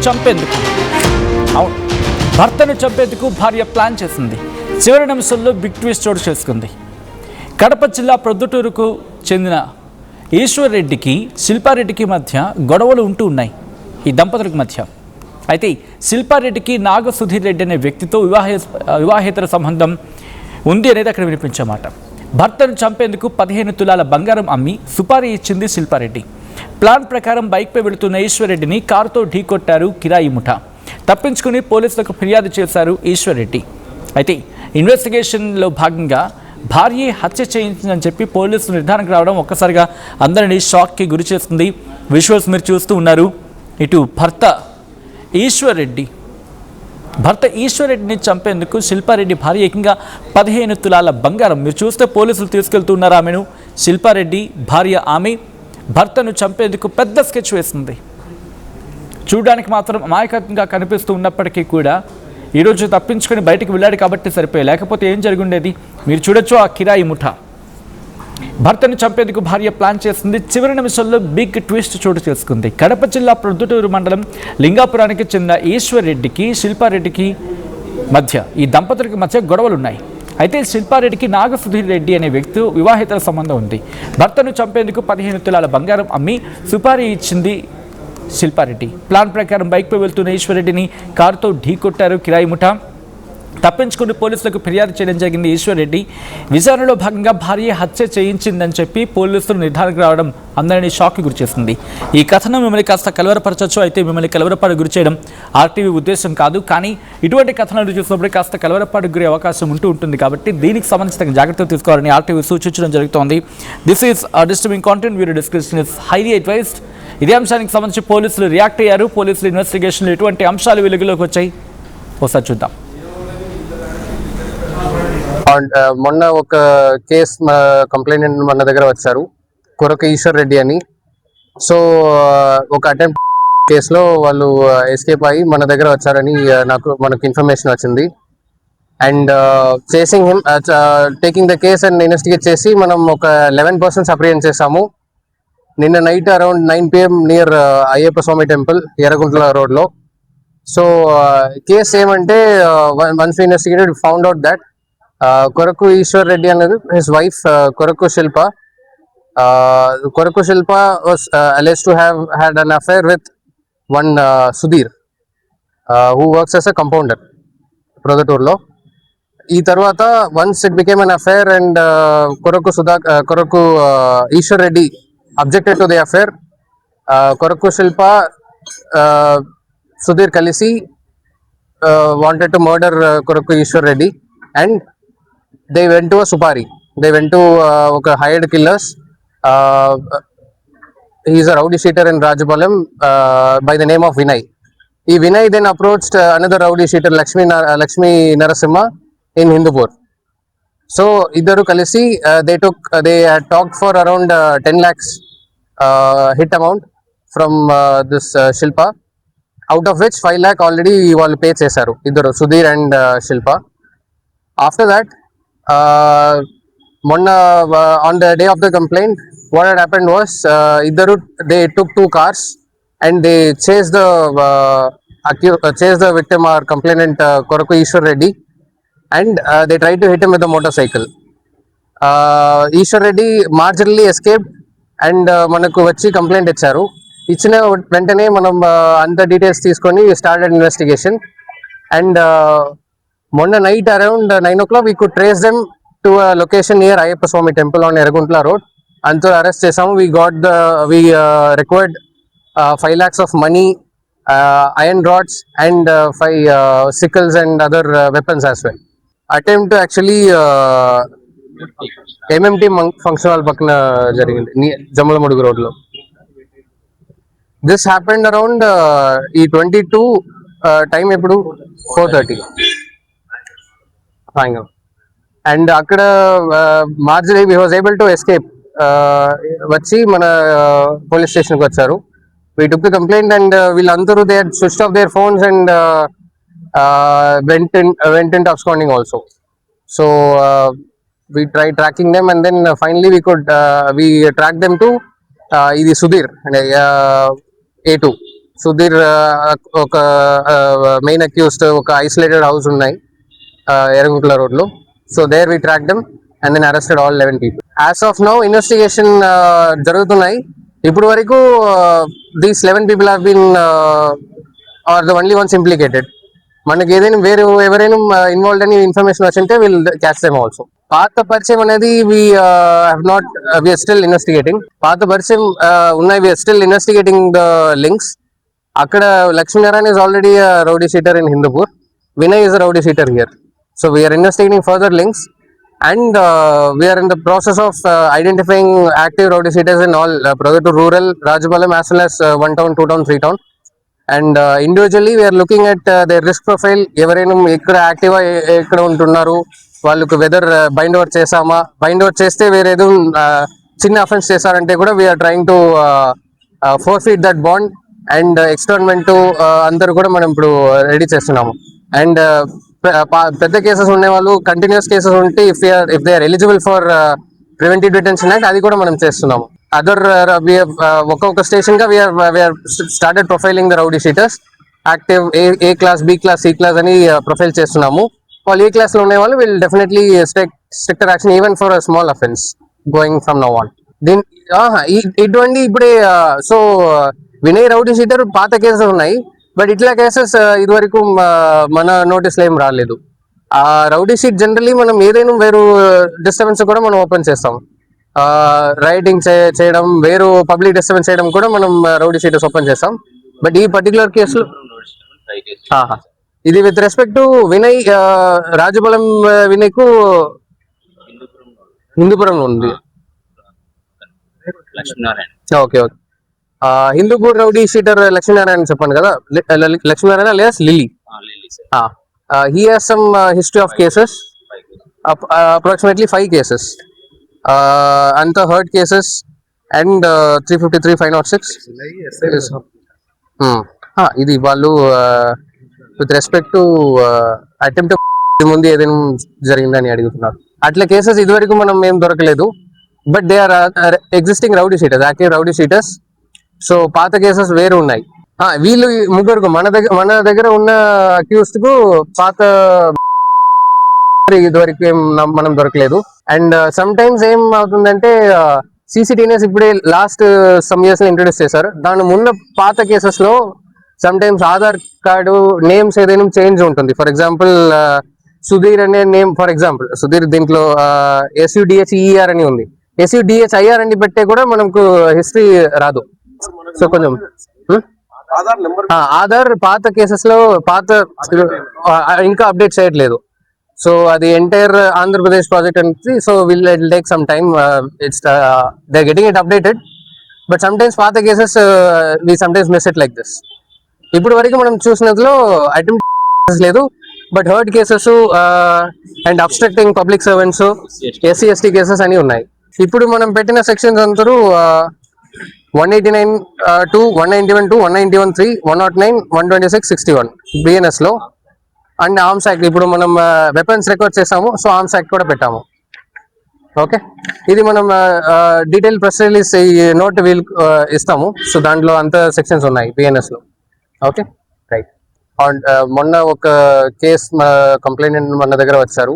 చంపేందుకు భర్తను చంపేందుకు భార్య ప్లాన్ చేసింది. చివరి నిమిషంలో బిగ్ ట్విస్ట్ చోటు చేసుకుంది. కడప జిల్లా ప్రొద్దుటూరుకు చెందిన ఈశ్వర్ రెడ్డికి శిల్పారెడ్డికి మధ్య గొడవలు ఉంటూ ఉన్నాయి ఈ దంపతులకు మధ్య. అయితే శిల్పారెడ్డికి నాగ సుధీర్ రెడ్డి అనే వ్యక్తితో వివాహేతర సంబంధం ఉంది అనేది అక్కడ వినిపించమాట. భర్తను చంపేందుకు 15 తులాల బంగారం అమ్మి సుపారీ ఇచ్చింది శిల్పారెడ్డి. ప్లాన్ ప్రకారం బైక్పై వెళుతున్న ఈశ్వర్ రెడ్డిని కారుతో ఢీకొట్టారు కిరాయి ముఠా. తప్పించుకుని పోలీసులకు ఫిర్యాదు చేశారు ఈశ్వర్ రెడ్డి. అయితే ఇన్వెస్టిగేషన్లో భాగంగా భార్య హత్య చేయించిందని చెప్పి పోలీసులు నిర్ధారణకు రావడం ఒక్కసారిగా అందరినీ షాక్కి గురి చేస్తుంది. విజువల్స్ మీరు చూస్తూ ఉన్నారు. ఇటు భర్త ఈశ్వర్ రెడ్డిని చంపేందుకు శిల్పారెడ్డి భార్య ఏకంగా 15 తులాల బంగారం. మీరు చూస్తే పోలీసులు తీసుకెళ్తున్నారు ఆమెను. శిల్పారెడ్డి భార్య ఆమె భర్తను చంపేందుకు పెద్ద స్కెచ్ వేసింది. చూడడానికి మాత్రం అమాయకంగా కనిపిస్తూ ఉన్నప్పటికీ కూడా ఈరోజు తప్పించుకొని బయటికి వెళ్ళాడు కాబట్టి సరిపోయి, లేకపోతే ఏం జరిగి ఉండేది? మీరు చూడొచ్చు ఆ కిరాయి ముఠా. భర్తను చంపేందుకు భార్య ప్లాన్ చేసింది. చివరి నిమిషంలో బిగ్ ట్విస్ట్ చోటు చేసుకుంది. కడప జిల్లా ప్రొద్దుటూరు మండలం లింగాపురానికి చెందిన ఈశ్వర్ రెడ్డికి శిల్పారెడ్డికి మధ్య ఈ దంపతులకి మధ్య గొడవలున్నాయి. అయితే శిల్పారెడ్డికి నాగ సుధీర్ రెడ్డి అనే వ్యక్తి వివాహేతర సంబంధం ఉంది. భర్తను చంపేందుకు 15 తులాల బంగారం అమ్మి సుపారీ ఇచ్చింది శిల్పారెడ్డి. ప్లాన్ ప్రకారం బైక్పై వెళ్తున్న ఈశ్వర్ రెడ్డిని కారుతో ఢీకొట్టారు కిరాయి ముఠా. తప్పించుకుని పోలీసులకు ఫిర్యాదు చేయడం జరిగింది ఈశ్వర్ రెడ్డి. విచారణలో భాగంగా భార్య హత్య చేయించిందని చెప్పి పోలీసులు నిర్ధారణకు రావడం అందరినీ షాక్కి గురిచేసింది. ఈ కథనం మిమ్మల్ని కాస్త కలవరపరచవచ్చు. అయితే మిమ్మల్ని కలవరపాటు గురి చేయడం ఆర్టీవీ ఉద్దేశం కాదు. కానీ ఇటువంటి కథనాలు చూసినప్పుడు కాస్త కలవరపాటు గురి అవకాశం ఉంటుంది కాబట్టి దీనికి సంబంధించిన జాగ్రత్తలు తీసుకోవాలని ఆర్టీవీ సూచించడం జరుగుతోంది. This is disturbing content. Video description is highly advised. ఇదే అంశానికి సంబంధించి పోలీసులు రియాక్ట్ అయ్యారు. పోలీసులు ఇన్వెస్టిగేషన్లో ఎటువంటి అంశాలు వెలుగులోకి వచ్చాయి ఒకసారి చూద్దాం. మొన్న ఒక కేసు కంప్లైంట్ మన దగ్గర వచ్చారు, కొరక ఈశ్వర్ రెడ్డి అని. సో ఒక అటెంప్ట్ కేసులో వాళ్ళు ఎస్కేప్ అయ్యి మన దగ్గర వచ్చారని మనకు ఇన్ఫర్మేషన్ వచ్చింది. And chasing him taking the case and investigate చేసి మనం ఒక 11 పర్సన్స్ అప్రిహెండ్ చేసాము. నిన్న night around 9 PM near Ayyappa Swamy temple Erraguntla రోడ్లో. సో కేసు ఏమంటే once investigated found out that కొరకు ఈశ్వర్ రెడ్డి అనేది హిస్ వైఫ్ కొరకు శిల్ప. కొరకు Shilpa was alleged to have had an affair with one Sudhir who works as a compounder ప్రొద్దుటూరులో. ఈ తర్వాత once it became an affair and కొరకు Eshwar Reddy objected to the affair, కొరకు శిల్ప సుధీర్ కలిసి wanted to murder కొరకు Eshwar Reddy and they went to a supari. They went to oka hired killers. He is a rowdy shooter in Rajapalam by the name of Vinay. Vinay then approached another rowdy shooter Lakshmi Narasimha in Hindupur. So iddaru kalisi they had talked for around 10 lakhs hit amount from this Shilpa, out of which 5 lakh already వాళ్ళు pay చేశారు iddaru Sudhir and Shilpa. After that on the day of the complaint, what had happened was they took 2 cars and they chased the victim or complainant Koraku Ishwar Reddy, and they tried to hit him with a motorcycle. Ishwar Reddy marginally escaped and manaku vachi complaint icharu. Ichina ventane manam anta details తీసుకొని started investigation, and మొన్న night around 9 o'clock we could trace them to a location near Ayyappa Swami temple on Erraguntla road. అంతా arrest చేసాము. we required 5 lakhs of money, iron rods and 5 sickles and other weapons as well. Attempt actually MMT function hall పక్కన జరిగింది Jammalamadugu road లో. This happened around ఈ 22 time ఎప్పుడు 4:30 and అక్కడ marginal we was able to escape. వచ్చి మన police స్టేషన్కి వచ్చారు. We took the complaint and వీళ్ళందరూ they had switched off their phones and went into absconding also. So we tried tracking them and then finally we tracked them to ఇది Sudheer A2. Sudheer ఒక main accused ఒక isolated house ఉన్నాయి ఎర్రగుంట్ల రోడ్లో. So there we track them and then arrested all 11 people. As of now investigation జరుగుతున్నాయి. ఇప్పుడు వరకు these 11 people have been are the only ones implicated. మనకి ఏదైనా వేరే ఎవరైనా ఇన్వాల్వ్ అని ఇన్ఫర్మేషన్ వచ్చింటే విల్ క్యాచ్ దెమ్ ఆల్సో. పాత పరిచయం అనేది వి ఆర్ స్టిల్ ఇన్వెస్టిగేటింగ్. పాత పరిచయం ఉన్నాయి, we are still investigating the links. అక్కడ Lakshminarayana is already a rowdy sheeter in Hindupur. Vinay is a rowdy sheeter here. So we are investigating further links and we are in the process of identifying active rowdy sheeters in all Pradottur rural, Rajapalam as well as 1 town, 2 town, 3 town. And individually we are looking at their risk profile. ఎవరైనా ఇక్కడ active ఎక్కడ ఉంటున్నారు, వాళ్ళకు whether bind over చేసామా, bind over చేస్తే వేరేదో చిన్న offence చేశారంటే కూడా we're trying to forfeit that bond and externment అందరూ కూడా మనం ఇప్పుడు రెడీ చేస్తున్నాము. అండ్ పెద్ద కేసెస్ ఉండే వాళ్ళు కంటిన్యూస్ కేసెస్ ఉంటే if they are eligible for preventive detention act అది కూడా మనం చేస్తున్నాము. అదర్ ఒక్కొక్క స్టేషన్ గా we are started profiling the rowdy sheeters. Active A class, B class, C class అని ప్రొఫైల్ చేస్తున్నాము. వాళ్ళు ఏ క్లాస్ లో ఉండే వాళ్ళు will definitely stricter action even for small offence going from now on. ఇటువంటి ఇప్పుడే సో వినయ్ రౌడీ షీటర్ పాత కేసెస్ ఉన్నాయి, బట్ ఇట్లా కేసెస్ ఇదివరకు మన నోటీస్లో ఏం రాలేదు. ఆ రౌడీ షీట్ జనరలీ మనం ఏదైనా వేరు డిస్టర్బెన్స్ కూడా మనం ఓపెన్ చేస్తాం. రైటింగ్ చేయడం, వేరు పబ్లిక్ డిస్టర్బెన్స్ చేయడం కూడా మనం రౌడీ షీటర్స్ ఓపెన్ చేస్తాం. బట్ ఈ పర్టికులర్ కేసులో ఇది with respect to Vinay, Rajapalem Vinay కు హిందూపురంలో ఉంది. Okay okay. Hindupur rowdy sheeter Lakshminarayana చెప్పండి కదా, లక్ష్మీనారాయణ లేదా lily. He has some history of cases, approximately 5 cases. అంతా హర్ట్ కేసెస్ అండ్ 353, 506. ఇది వాళ్ళు విత్ రెస్పెక్ట్ టు అటెంప్ట్ ముందు ఏదైనా జరిగిందని అడుగుతున్నారు. అట్లా కేసెస్ ఇదివరకు మనం ఏం దొరకలేదు, but they are existing rowdy sheeters, active rowdy sheeters. So పాత కేసెస్ వేరు ఉన్నాయి. వీళ్ళు ముగ్గురుకు మన దగ్గర ఉన్న అక్యూస్డ్ కు పాత ఇదివరకు ఏం మనం దొరకలేదు. అండ్ సమ్ టైమ్స్ ఏం అవుతుందంటే CCTVs ఇప్పుడే లాస్ట్ సమ్ ఇయర్స్ లో ఇంట్రొడ్యూస్ చేశారు. దాని ముందు పాత కేసెస్ లో some times Aadhaar card names ఏదైనా చేంజ్ ఉంటుంది. ఫర్ ఎగ్జాంపుల్ సుధీర్ అనే నేమ్, ఫర్ ఎగ్జాంపుల్ సుధీర్ దీంట్లో SUDHER అని ఉంది, SUDHIR అని పెట్టే కూడా మనకు హిస్టరీ రాదు. సో కొంచెం ఆధార్ పాత కేసెస్ లో ఇంకా అప్డేట్ చేయట్లేదు. సో అది ఎంటైర్ ఆంధ్రప్రదేశ్ ప్రాజెక్ట్ అనేది. So will take some time, it's they getting it updated. But some times పాత cases we some times miss it like this. ఇప్పుడు వరకు మనం చూసినట్లో అటెంప్ట్ లేదు, but hurt cases and obstructing public servants, SC/ST cases అని ఉన్నాయి. ఇప్పుడు మనం పెట్టిన సెక్షన్స్ అందరూ 189 2, 191 2, 191 3, 109, 126, 61 BNS లో. అండ్ ఆర్మ్స్ యాక్ట్ ఇప్పుడు మనం వెపన్స్ రికవర్ చేసాము, సో ఆర్మ్స్ యాక్ట్ కూడా పెట్టాము. ఓకే, ఇది మనం detail press release note we'll ఇస్తాము. సో దాంట్లో అంత సెక్షన్స్ ఉన్నాయి BNS లో. Okay right. మొన్న ఒక కేసు కంప్లైంట్ మన దగ్గర వచ్చారు.